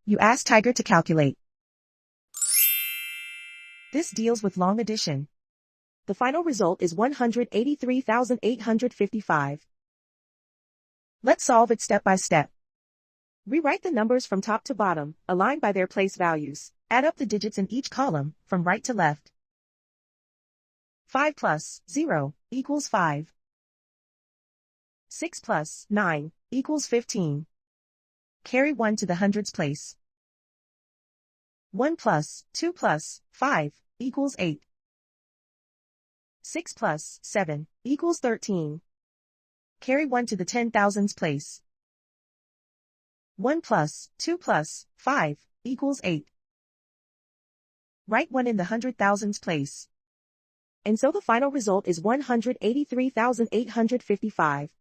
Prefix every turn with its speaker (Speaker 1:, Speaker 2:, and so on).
Speaker 1: You ask Tiger to calculate. This deals with long addition. The final result is 183,855. Let's solve it step by step. Rewrite the numbers from top to bottom, aligned by their place values. Add up the digits in each column, from right to left. 5 plus 0 equals 5. 6 plus 9 equals 15. Carry 1 to the hundreds place. 1 plus 2 plus 5 equals 8. 6 plus 7 equals 13. Carry 1 to the 10,000s place. 1 plus 2 plus 5 equals 8. Write 1 in the 100,000s place. And so the final result is 183,855.